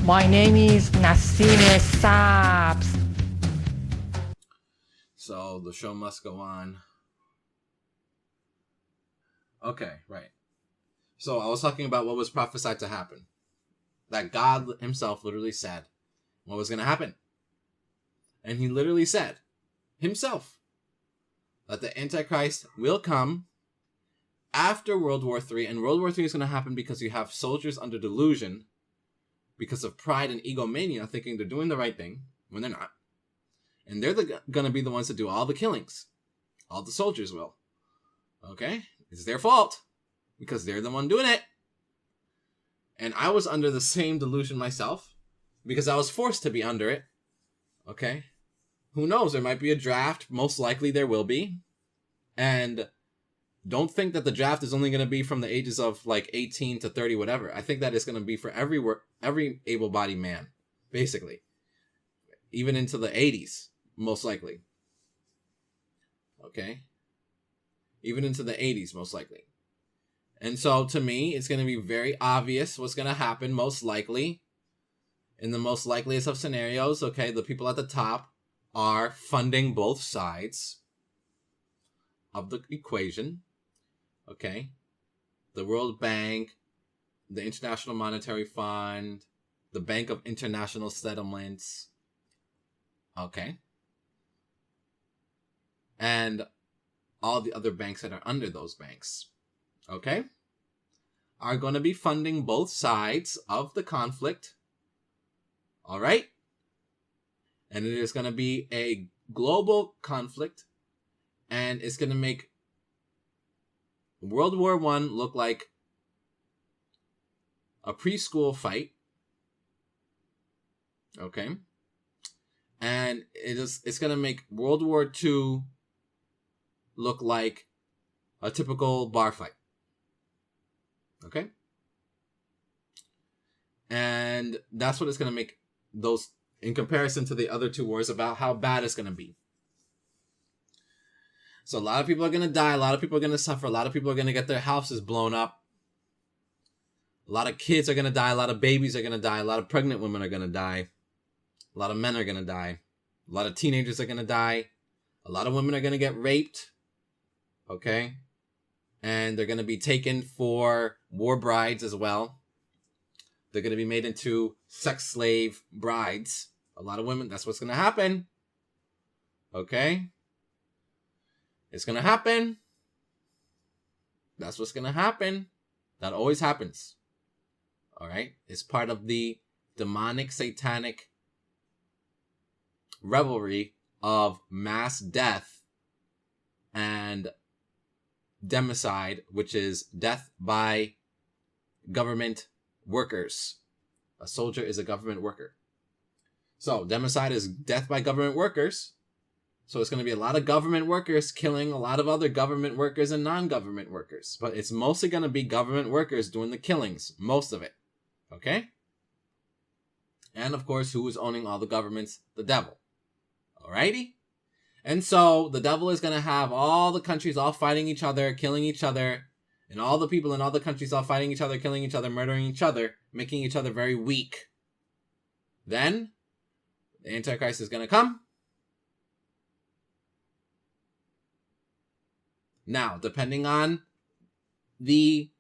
My name is Nasime Saps. So the show must go on. Okay, right. So I was talking about what was prophesied to happen. That God himself literally said what was going to happen. And he literally said himself that the Antichrist will come after World War III. And World War III is going to happen because you have soldiers under delusion because of pride and egomania thinking they're doing the right thing when they're not. And they're going to be the ones that do all the killings. All the soldiers will. Okay? It's their fault because they're the one doing it. And I was under the same delusion myself because I was forced to be under it. Okay? Who knows? There might be a draft. Most likely there will be. And don't think that the draft is only going to be from the ages of like 18 to 30, whatever. I think that it's going to be for every able-bodied man, basically. Even into the 80s, most likely. Okay? Even into the 80s, most likely. And so, to me, it's going to be very obvious what's going to happen, most likely. In the most likeliest of scenarios, okay, the people at the top are funding both sides of the equation. Okay? The World Bank, the International Monetary Fund, the Bank of International Settlements. Okay? And all the other banks that are under those banks. Okay? Are going to be funding both sides of the conflict. Alright? And it is going to be a global conflict. And it's going to make World War I look like a preschool fight. Okay? And it's going to make World War II look like a typical bar fight. Okay? And that's what it's going to make those, in comparison to the other two wars, about how bad it's going to be. So a lot of people are going to die. A lot of people are going to suffer. A lot of people are going to get their houses blown up. A lot of kids are going to die. A lot of babies are going to die. A lot of pregnant women are going to die. A lot of men are going to die. A lot of teenagers are going to die. A lot of women are going to get raped. Okay? And they're going to be taken for war brides as well. They're going to be made into sex slave brides. A lot of women, that's what's going to happen. Okay? It's going to happen. That's what's going to happen. That always happens. Alright? It's part of the demonic, satanic revelry of mass death and democide, which is death by government workers. A soldier is a government worker. So, democide is death by government workers. So it's going to be a lot of government workers killing a lot of other government workers and non-government workers. But it's mostly going to be government workers doing the killings. Most of it. Okay? And of course, who is owning all the governments? The devil. Alrighty? And so the devil is going to have all the countries all fighting each other, killing each other. And all the people in all the countries all fighting each other, killing each other, murdering each other, making each other very weak. Then, the Antichrist is going to come. Now, depending on the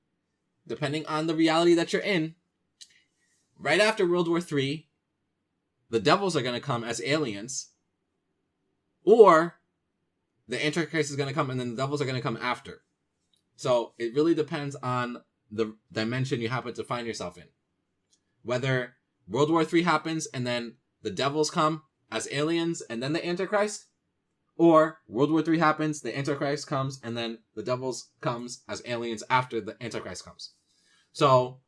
reality that you're in, right after World War III, the devils are going to come as aliens, or the Antichrist is going to come and then the devils are going to come after. So it really depends on the dimension you happen to find yourself in. Whether World War III happens and then the devils come as aliens and then the Antichrist, or World War III happens, the Antichrist comes, and then the devils comes as aliens after the Antichrist comes. So,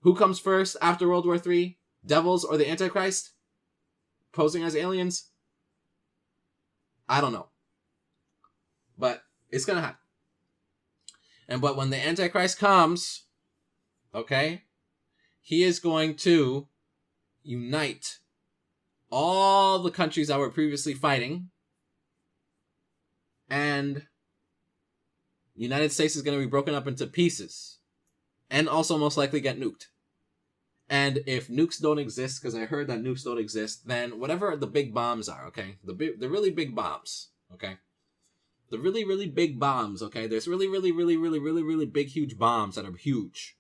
who comes first after World War III? Devils or the Antichrist? Posing as aliens? I don't know. But it's going to happen. But when the Antichrist comes, okay, he is going to unite all the countries that were previously fighting, and the United States is going to be broken up into pieces, and also most likely get nuked. And if nukes don't exist, because I heard that nukes don't exist, then whatever the big bombs are, okay, the really big bombs, okay, the really, really big bombs, okay, there's really, really, really, really, really, really big, huge bombs that are huge,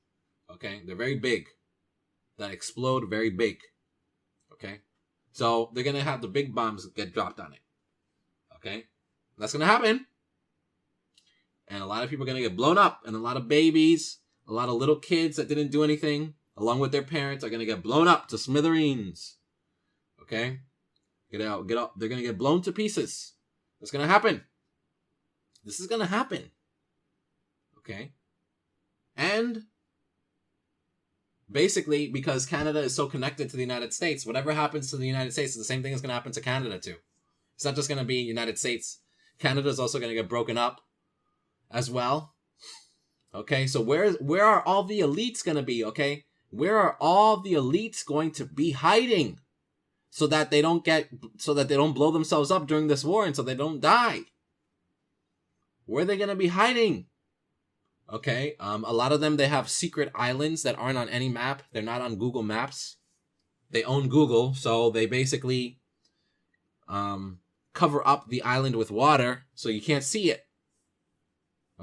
okay, they're very big, that explode very big, okay, so they're going to have the big bombs get dropped on it, okay, that's going to happen, and a lot of people are going to get blown up, and a lot of babies, a lot of little kids that didn't do anything, along with their parents, are going to get blown up to smithereens, okay, get out, they're going to get blown to pieces, that's going to happen. This is going to happen. Okay? And basically, because Canada is so connected to the United States, whatever happens to the United States, the same thing is going to happen to Canada too. It's not just going to be United States. Canada is also going to get broken up as well. Okay? So where are all the elites going to be? Okay? Where are all the elites going to be hiding so that they don't blow themselves up during this war and so they don't die? Where are they going to be hiding? Okay, a lot of them, they have secret islands that aren't on any map. They're not on Google Maps. They own Google, so they basically cover up the island with water so you can't see it.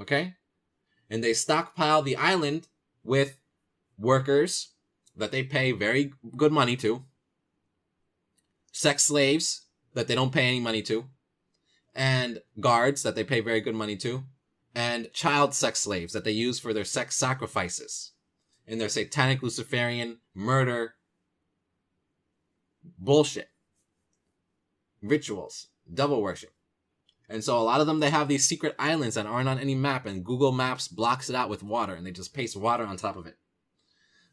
Okay? And they stockpile the island with workers that they pay very good money to. Sex slaves that they don't pay any money to. And guards that they pay very good money to, and child sex slaves that they use for their sex sacrifices in their satanic Luciferian murder bullshit, rituals, devil worship. And so a lot of them, they have these secret islands that aren't on any map, and Google Maps blocks it out with water, and they just paste water on top of it.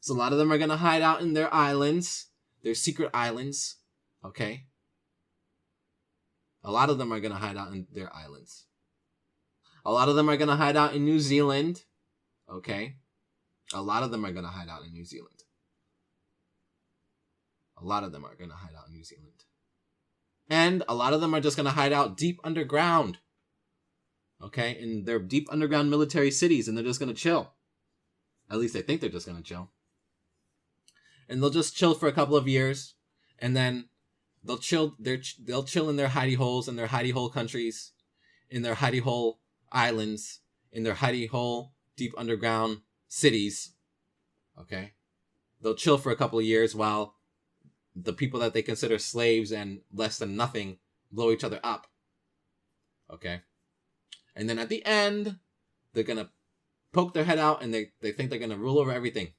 So a lot of them are going to hide out in their islands, their secret islands, okay? A lot of them are going to hide out in their islands. A lot of them are going to hide out in New Zealand. Okay? A lot of them are going to hide out in New Zealand. A lot of them are going to hide out in New Zealand. And a lot of them are just going to hide out deep underground. Okay? In their deep underground military cities, and they're just going to chill. At least they think they're just going to chill. And they'll just chill for a couple of years, and then they'll chill in their hidey holes, in their hidey hole countries, in their hidey hole islands, in their hidey hole deep underground cities. Okay? They'll chill for a couple of years while the people that they consider slaves and less than nothing blow each other up. Okay? And then at the end, they're going to poke their head out and they think they're going to rule over everything.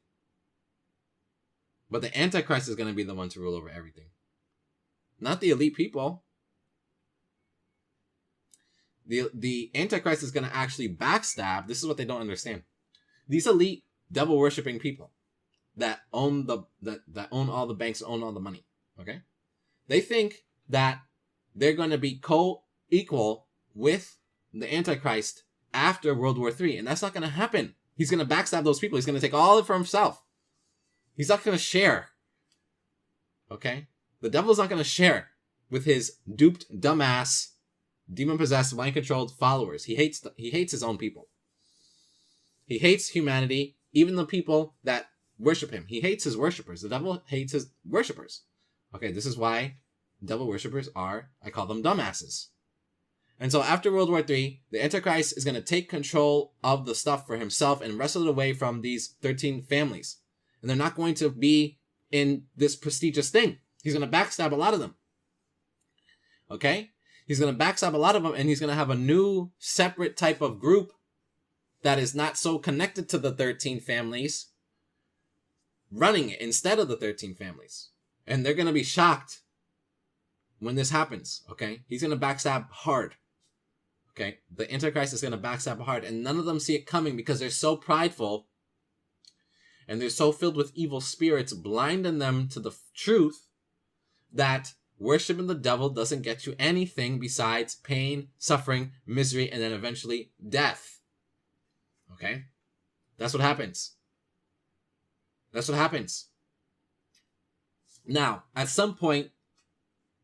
But the Antichrist is going to be the one to rule over everything. Not the elite people. The Antichrist is going to actually backstab. This is what they don't understand. These elite devil worshipping people that own that own all the banks, own all the money. Okay, they think that they're going to be co-equal with the Antichrist after World War III, and that's not going to happen. He's going to backstab those people. He's going to take all of it for himself. He's not going to share. Okay. The devil's not going to share with his duped, dumbass, demon-possessed, mind-controlled followers. He hates his own people. He hates humanity, even the people that worship him. He hates his worshippers. The devil hates his worshippers. Okay, this is why devil worshippers I call them dumbasses. And so after World War III, the Antichrist is going to take control of the stuff for himself and wrestle it away from these 13 families. And they're not going to be in this prestigious thing. He's going to backstab a lot of them. Okay? He's going to backstab a lot of them, and he's going to have a new, separate type of group that is not so connected to the 13 families running it instead of the 13 families. And they're going to be shocked when this happens. Okay? He's going to backstab hard. Okay? The Antichrist is going to backstab hard, and none of them see it coming because they're so prideful and they're so filled with evil spirits, blinding them to the truth that worshiping the devil doesn't get you anything besides pain, suffering, misery, and then eventually death. Okay? That's what happens. That's what happens. Now, at some point,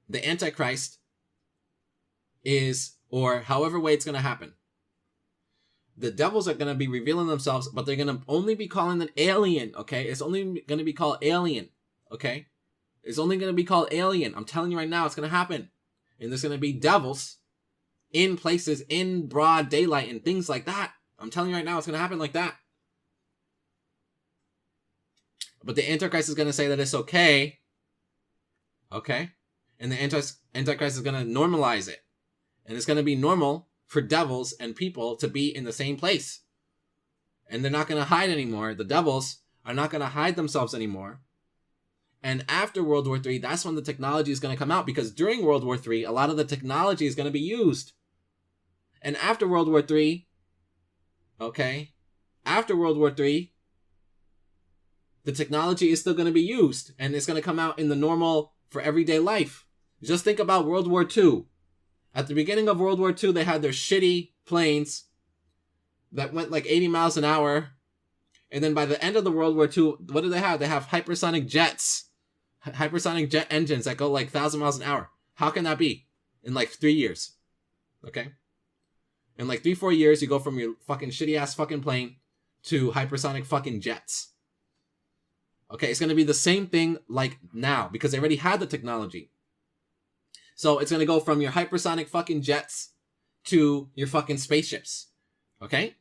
the Antichrist is, or however way it's going to happen, the devils are going to be revealing themselves, but they're going to only be calling an alien, okay? It's only going to be called alien, okay? It's only going to be called alien. I'm telling you right now, it's going to happen. And there's going to be devils in places in broad daylight and things like that. I'm telling you right now, it's going to happen like that. But the Antichrist is going to say that it's okay. Okay? And the Antichrist is going to normalize it. And it's going to be normal for devils and people to be in the same place. And they're not going to hide anymore. The devils are not going to hide themselves anymore. And after World War III, that's when the technology is going to come out. Because during World War III, a lot of the technology is going to be used. And after World War III, okay, after World War III, the technology is still going to be used. And it's going to come out in the normal for everyday life. Just think about World War II. At the beginning of World War II, they had their shitty planes that went like 80 miles an hour. And then by the end of the World War II, what do they have? They have hypersonic jets. Hypersonic jet engines that go like 1,000 miles an hour. How can that be? In like 3 years. Okay? In like 3-4 years, you go from your fucking shitty ass fucking plane to hypersonic fucking jets. Okay, it's going to be the same thing like now because they already had the technology. So it's going to go from your hypersonic fucking jets to your fucking spaceships. Okay?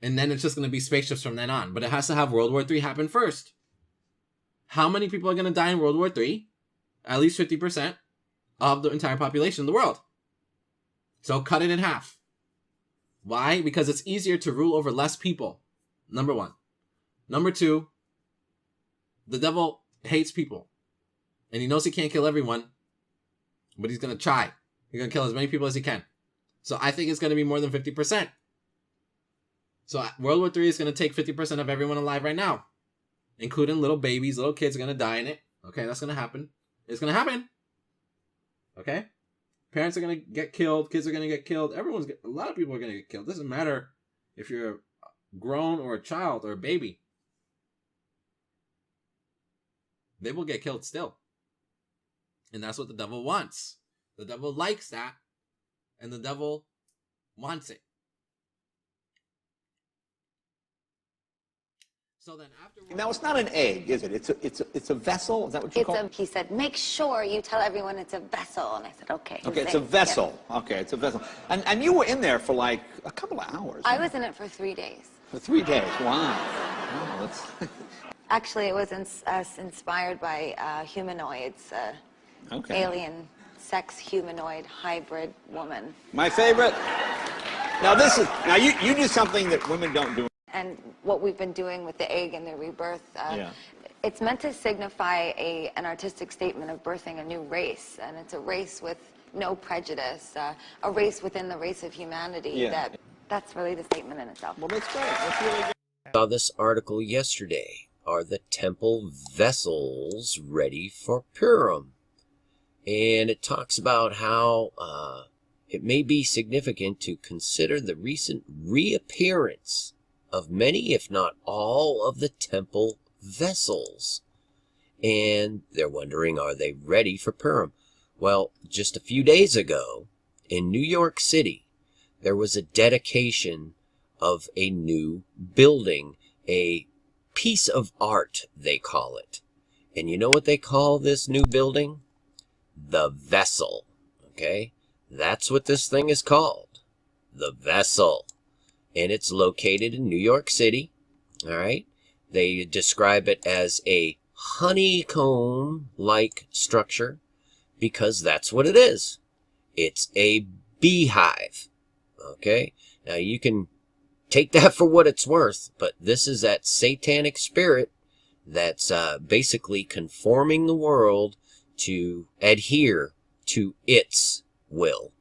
And then it's just going to be spaceships from then on. But it has to have World War III happen first. How many people are going to die in World War III? At least 50% of the entire population of the world. So cut it in half. Why? Because it's easier to rule over less people. Number one. Number two, the devil hates people. And he knows he can't kill everyone. But he's going to try. He's going to kill as many people as he can. So I think it's going to be more than 50%. So World War III is going to take 50% of everyone alive right now. Including little babies, little kids are going to die in it. Okay, that's going to happen. It's going to happen. Okay? Parents are going to get killed. Kids are going to get killed. A lot of people are going to get killed. It doesn't matter if you're grown or a child or a baby. They will get killed still. And that's what the devil wants. The devil likes that. And the devil wants it. So then after... Now, it's not an egg, is it? It's a vessel? Is that what you call it? He said, make sure you tell everyone it's a vessel. And I said, okay. Okay, it's a vessel. Yeah. Okay, it's a vessel. And you were in there for like a couple of hours. I was in it for 3 days. For 3 days? Wow. Wow, that's... Actually, it was inspired by humanoids, okay. Alien, sex humanoid, hybrid woman. My favorite. Now you do something that women don't do. And what we've been doing with the egg and the rebirth, yeah. It's meant to signify an artistic statement of birthing a new race. And it's a race with no prejudice, a race within the race of humanity. Yeah. That's really the statement in itself. Well, that's great. That's really good. I saw this article yesterday. Are the temple vessels ready for Purim? And it talks about how it may be significant to consider the recent reappearance of many, if not all, of the temple vessels. And they're wondering, are they ready for Purim? Well, just a few days ago, in New York City, there was a dedication of a new building, a piece of art, they call it. And you know what they call this new building? The Vessel. Okay? That's what this thing is called. The Vessel. And it's located in New York City. Alright? They describe it as a honeycomb-like structure because that's what it is. It's a beehive. Okay? Now you can take that for what it's worth, but this is that satanic spirit that's basically conforming the world to adhere to its will.